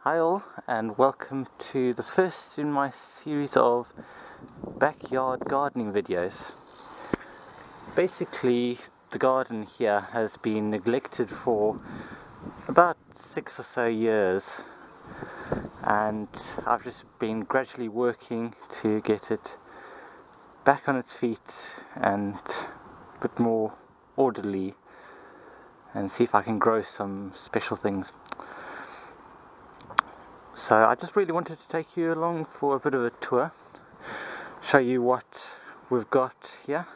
Hi all, and welcome to the first in my series of backyard gardening videos. Basically, the garden here has been neglected for about 6 or so years, and I've just been gradually working to get it back on its feet and a bit more orderly, and see if I can grow some special things. So I just really wanted to take you along for a bit of a tour, show you what we've got here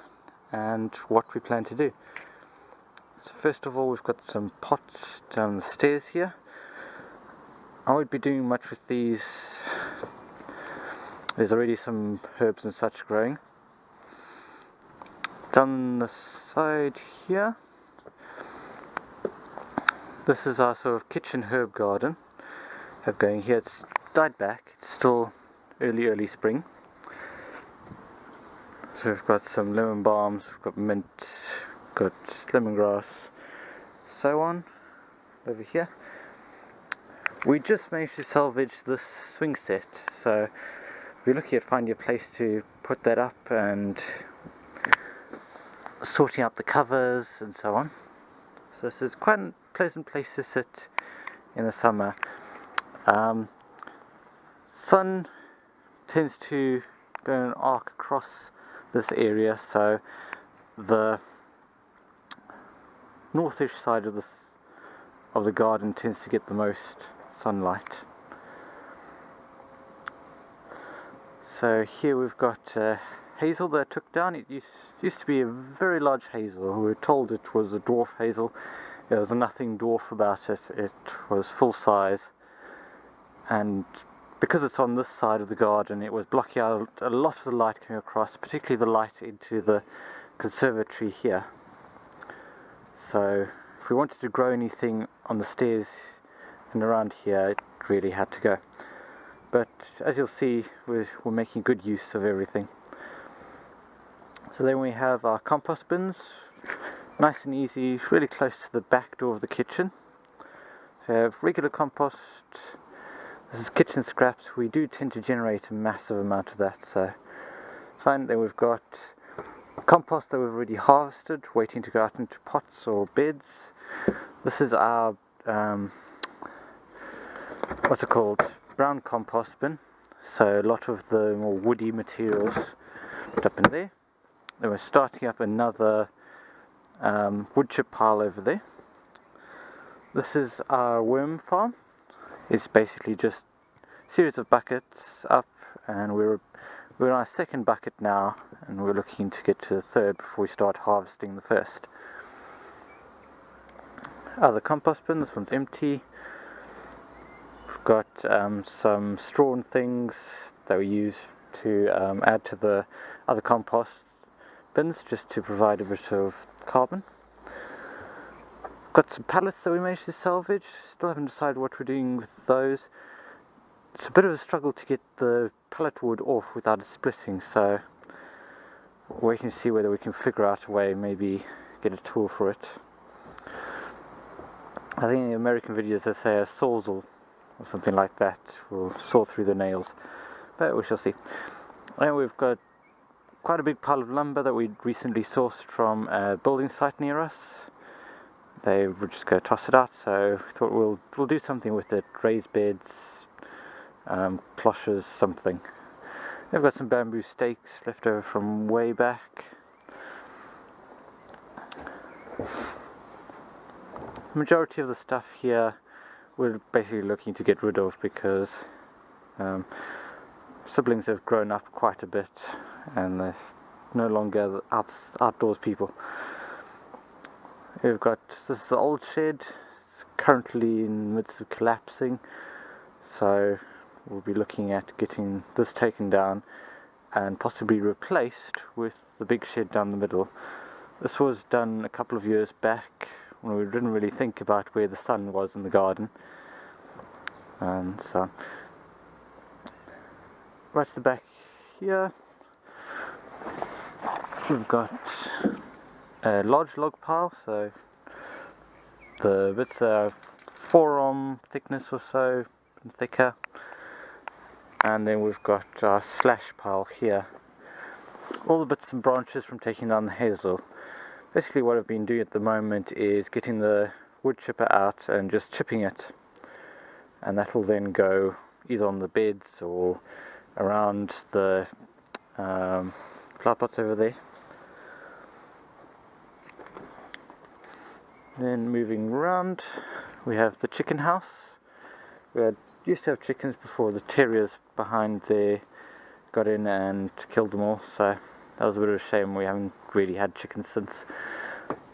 and what we plan to do. So first of all, we've got some pots down the stairs here. I won't be doing much with these. There's already some herbs and such growing. Down the side here, this is our sort of kitchen herb garden. Have going here. It's died back. It's still early spring. So we've got some lemon balms, we've got mint, got lemongrass, so on over here. We just managed to salvage this swing set, so we're looking at finding a place to put that up and sorting out the covers and so on. So this is quite a pleasant place to sit in the summer. Sun tends to go and arc across this area, so the northish side of the garden tends to get the most sunlight. So here we've got hazel that I took down. It used to be a very large hazel. We were told it was a dwarf hazel. There was nothing dwarf about it. It was full size. And because it's on this side of the garden, it was blocking out a lot of the light coming across, particularly the light into the conservatory here. So if we wanted to grow anything on the stairs and around here, it really had to go. But as you'll see, we're making good use of everything. So then we have our compost bins, nice and easy, really close to the back door of the kitchen. So we have regular compost. This is kitchen scraps. We do tend to generate a massive amount of that, so fine. Then we've got compost that we've already harvested, waiting to go out into pots or beds. This is our what's it called? Brown compost bin. So a lot of the more woody materials put up in there. Then we're starting up another wood chip pile over there. This is our worm farm. It's basically just a series of buckets up, and we're on our second bucket now, and we're looking to get to the third before we start harvesting the first. Other compost bin, this one's empty. We've got some straw and things that we use to add to the other compost bins, just to provide a bit of carbon. Got some pallets that we managed to salvage. Still haven't decided what we're doing with those. It's a bit of a struggle to get the pallet wood off without it splitting, so we're waiting to see whether we can figure out a way, maybe get a tool for it. I think in the American videos they say a sawzall or something like that will saw through the nails, but we shall see. And we've got quite a big pile of lumber that we recently sourced from a building site near us. They were just going to toss it out, so we thought we'll do something with it. Raised beds, cloches, something. They've got some bamboo stakes left over from way back. The majority of the stuff here we're basically looking to get rid of because siblings have grown up quite a bit and they're no longer outdoors people. We've got, this is the old shed. It's currently in the midst of collapsing, so we'll be looking at getting this taken down and possibly replaced with the big shed down the middle. This was done a couple of years back when we didn't really think about where the sun was in the garden, and so right at the back here we've got a large log pile, so the bits are forearm thickness or so, and thicker. And then we've got our slash pile here. All the bits and branches from taking down the hazel. Basically what I've been doing at the moment is getting the wood chipper out and just chipping it. And that will then go either on the beds or around the flower pots over there. Then moving around, we have the chicken house. We used to have chickens before the terriers behind there got in and killed them all, so that was a bit of a shame. We haven't really had chickens since.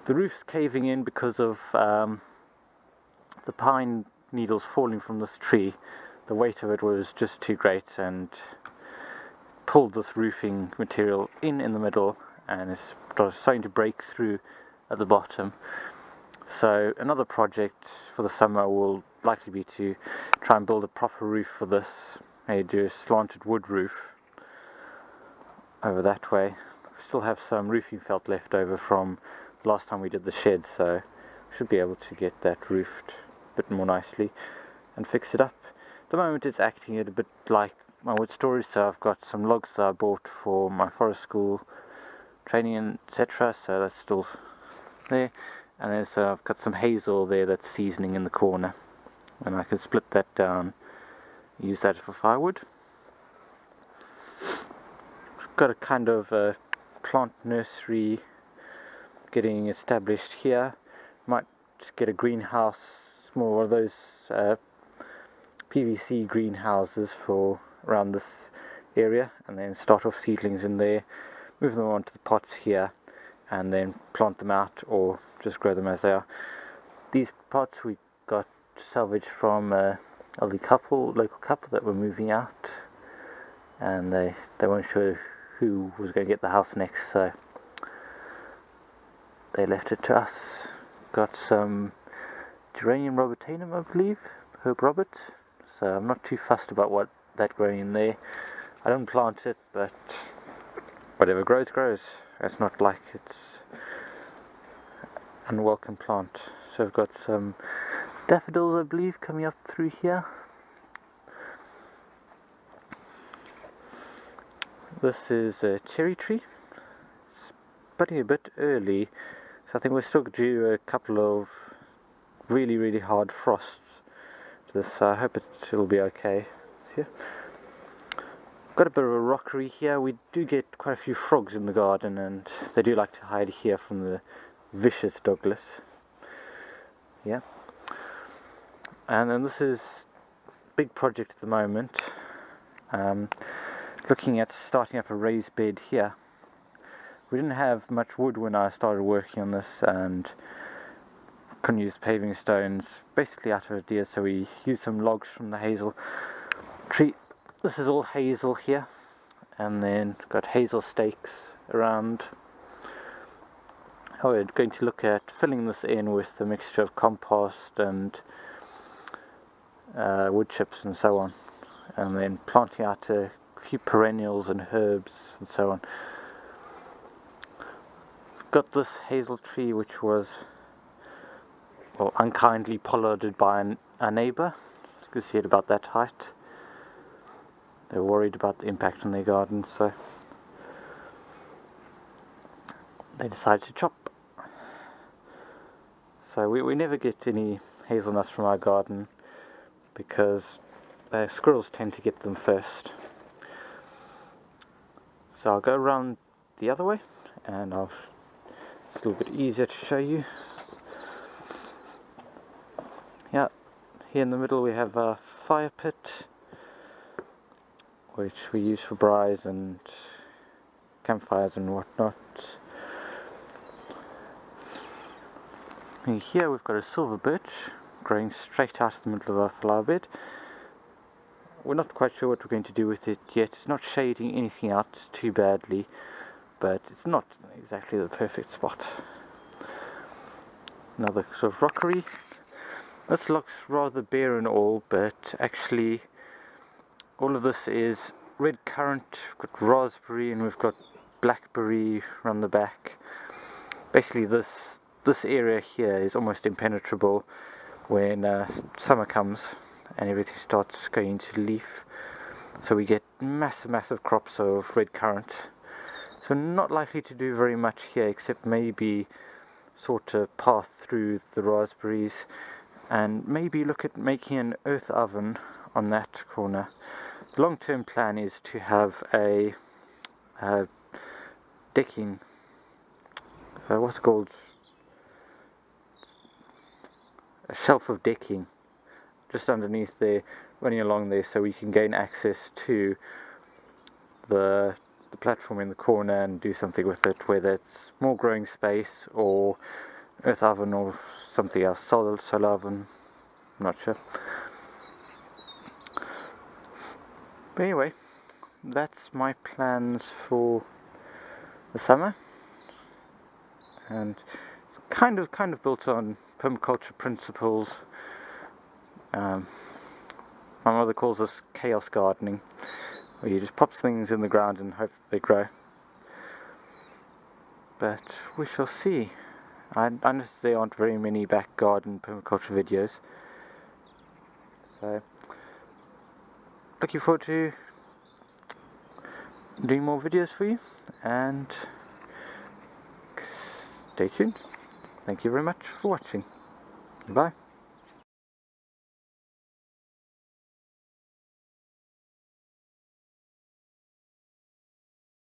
The roof's caving in because of the pine needles falling from this tree. The weight of it was just too great and pulled this roofing material in the middle, and it's starting to break through at the bottom. So another project for the summer will likely be to try and build a proper roof for this. Maybe do a slanted wood roof over that way. We still have some roofing felt left over from the last time we did the shed, so we should be able to get that roofed a bit more nicely and fix it up. At the moment it's acting a bit like my wood storage, so I've got some logs that I bought for my forest school training, etc., so that's still there. And then so I've got some hazel there that's seasoning in the corner, and I can split that down, use that for firewood. We've got a kind of a plant nursery getting established here. Might get a greenhouse, more of those PVC greenhouses for around this area, and then start off seedlings in there, move them onto the pots here, and then plant them out or just grow them as they are. These pots we got salvaged from a local couple that were moving out, and they weren't sure who was going to get the house next, so they left it to us. Got some geranium robertanum, I believe, Herb Robert, so I'm not too fussed about what that growing in there. I don't plant it, but whatever grows, grows. It's not like it's an unwelcome plant. So I've got some daffodils, I believe, coming up through here. This is a cherry tree. It's budding a bit early, so I think we're still due a couple of really hard frosts to this, so I hope it'll be okay. Here. Got a bit of a rockery here. We do get quite a few frogs in the garden, and they do like to hide here from the vicious Douglas. Yeah. And then this is a big project at the moment. Looking at starting up a raised bed here. We didn't have much wood when I started working on this, and couldn't use paving stones, basically out of ideas, so we used some logs from the hazel tree. This is all hazel here, and then got hazel stakes around. We're going to look at filling this in with a mixture of compost and wood chips and so on, and then planting out a few perennials and herbs and so on. We've got this hazel tree which was unkindly pollarded by a neighbour. You can see it about that height. They were worried about the impact on their garden, so they decided to chop. So we never get any hazelnuts from our garden because squirrels tend to get them first. So I'll go around the other way, and it's a little bit easier to show you. Yeah, here in the middle we have a fire pit, which we use for braais and campfires and whatnot. And here we've got a silver birch growing straight out of the middle of our flower bed. We're not quite sure what we're going to do with it yet. It's not shading anything out too badly, but it's not exactly the perfect spot. Another sort of rockery. This looks rather bare and all, but actually all of this is red currant, we've got raspberry, and we've got blackberry around the back. Basically this area here is almost impenetrable when summer comes, and everything starts going into leaf, so we get massive crops of red currant. So not likely to do very much here, except maybe sort of path through the raspberries, and maybe look at making an earth oven on that corner. The long-term plan is to have a decking, what's it called, a shelf of decking just underneath there, running along there, so we can gain access to the platform in the corner and do something with it, whether it's more growing space or earth oven or something else, solar oven, I'm not sure. But anyway, that's my plans for the summer, and it's kind of built on permaculture principles. My mother calls this chaos gardening, where you just pop things in the ground and hope they grow. But we shall see. I know there aren't very many back garden permaculture videos, so looking forward to doing more videos for you, and stay tuned. Thank you very much for watching. Bye.